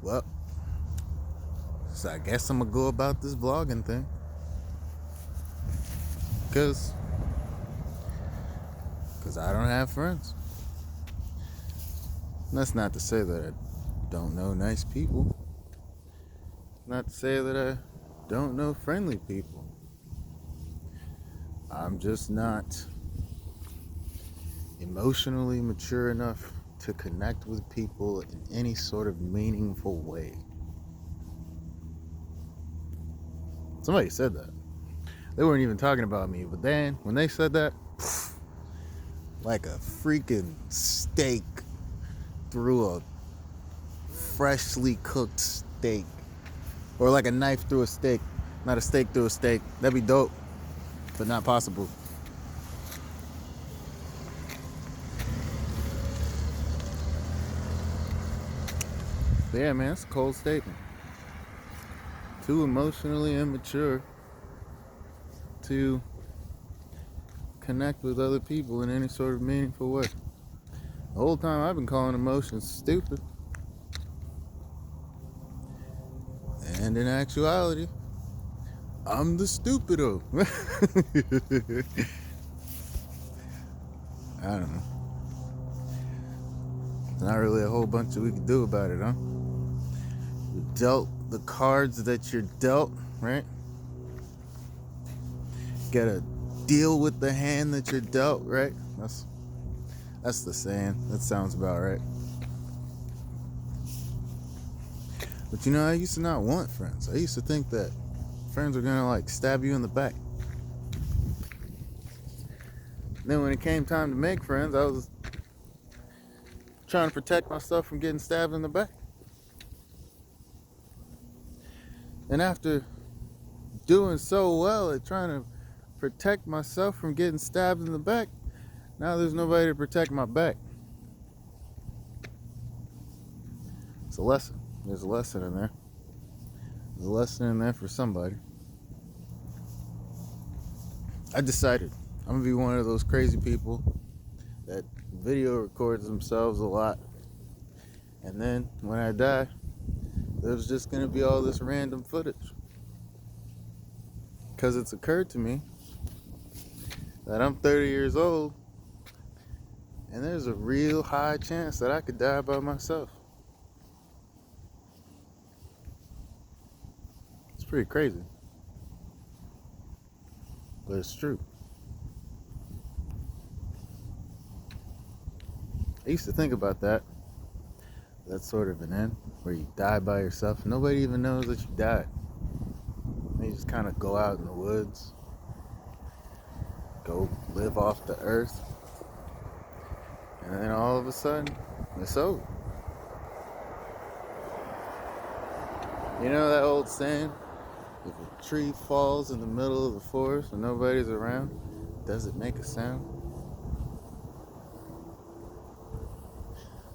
Well, so I guess I'm gonna go about this vlogging thing. Cause I don't have friends. And that's not to say that I don't know nice people. Not to say that I don't know friendly people. I'm just not emotionally mature enough to connect with people in any sort of meaningful way. Somebody said that. They weren't even talking about me, but then when they said that, like a freaking steak through a freshly cooked steak, or like a knife through a steak, not a steak through a steak. That'd be dope, but not possible. But yeah, man, it's a cold statement. Too emotionally immature to connect with other people in any sort of meaningful way. The whole time I've been calling emotions stupid. And in actuality, I'm the stupido. I don't know. There's not really a whole bunch that we can do about it, huh? You're dealt the cards that you're dealt, right? You gotta deal with the hand that you're dealt, right? That's the saying. That sounds about right. But you know, I used to not want friends. I used to think that friends were gonna like stab you in the back. Then when it came time to make friends, I was trying to protect myself from getting stabbed in the back. And after doing so well at trying to protect myself from getting stabbed in the back, now there's nobody to protect my back. It's a lesson. There's a lesson in there. There's a lesson in there for somebody. I decided I'm gonna be one of those crazy people that video records themselves a lot, and then when I die, there's just gonna be all this random footage. Because it's occurred to me that I'm 30 years old, and there's a real high chance that I could die by myself. It's pretty crazy, but it's true. I used to think about that sort of an end, where you die by yourself. Nobody even knows that you died. You just kind of go out in the woods, go live off the earth, and then all of a sudden, it's over. You know that old saying, if a tree falls in the middle of the forest and nobody's around, does it make a sound?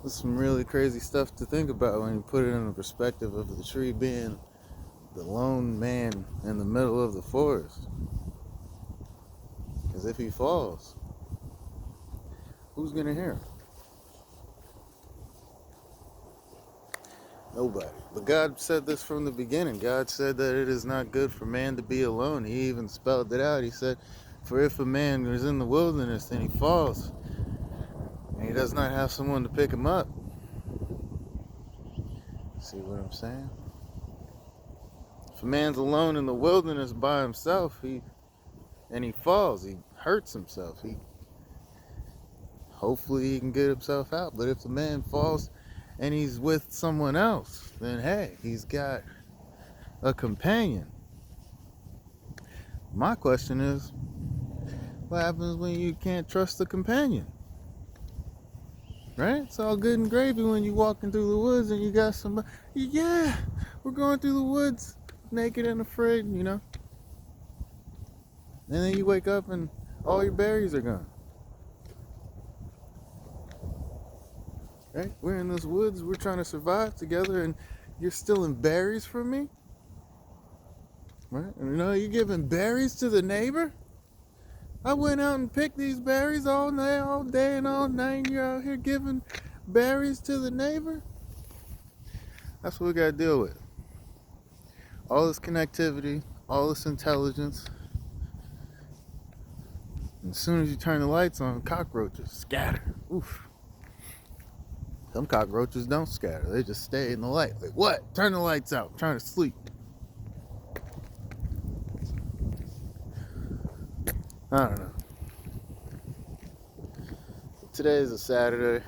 There's some really crazy stuff to think about when you put it in the perspective of the tree being the lone man in the middle of the forest. Because if he falls, who's gonna hear him? Nobody. But God said this from the beginning. God said that it is not good for man to be alone. He even spelled it out. He said, for if a man is in the wilderness and he falls, and he does not have someone to pick him up. See what I'm saying? If a man's alone in the wilderness by himself, and he falls, he hurts himself. Hopefully he can get himself out. But if the man falls and he's with someone else, then hey, he's got a companion. My question is, what happens when you can't trust the companion? Right? It's all good and gravy when you walking through the woods and you got somebody, yeah, we're going through the woods naked and afraid, you know? And then you wake up and all your berries are gone. Right? We're in this woods, we're trying to survive together, and you're stealing berries from me? Right? And you know, you're giving berries to the neighbor? I went out and picked these berries all day and all night, and you're out here giving berries to the neighbor? That's what we gotta deal with. All this connectivity, all this intelligence. And as soon as you turn the lights on, cockroaches scatter. Oof. Some cockroaches don't scatter. They just stay in the light. Like, what? Turn the lights out. I'm trying to sleep. I don't know. Today is a Saturday.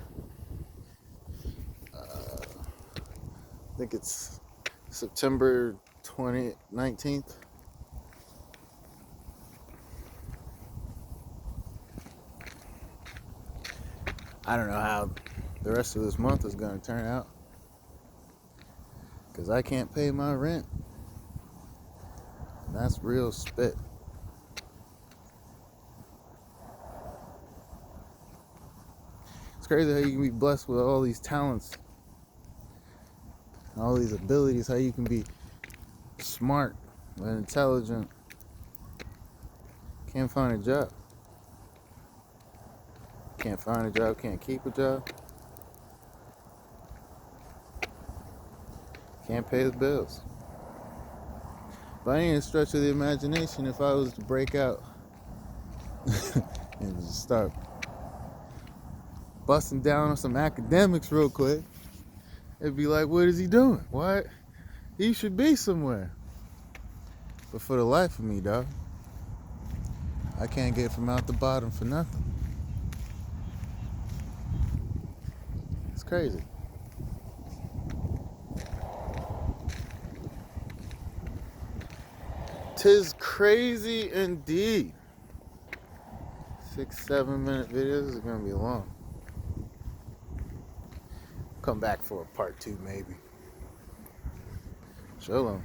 I think it's September 19th. I don't know how the rest of this month is going to turn out, because I can't pay my rent. And that's real spit. It's crazy how you can be blessed with all these talents, all these abilities, how you can be smart and intelligent, can't find a job. Can't find a job, can't keep a job, can't pay the bills. By any stretch of the imagination, if I was to break out and just start busting down on some academics real quick, it'd be like, what is he doing? What? He should be somewhere. But for the life of me, dog, I can't get from out the bottom for nothing. It's crazy. Tis crazy indeed. 6-7 minute videos is gonna be long. Come back for a part 2 maybe. Shalom.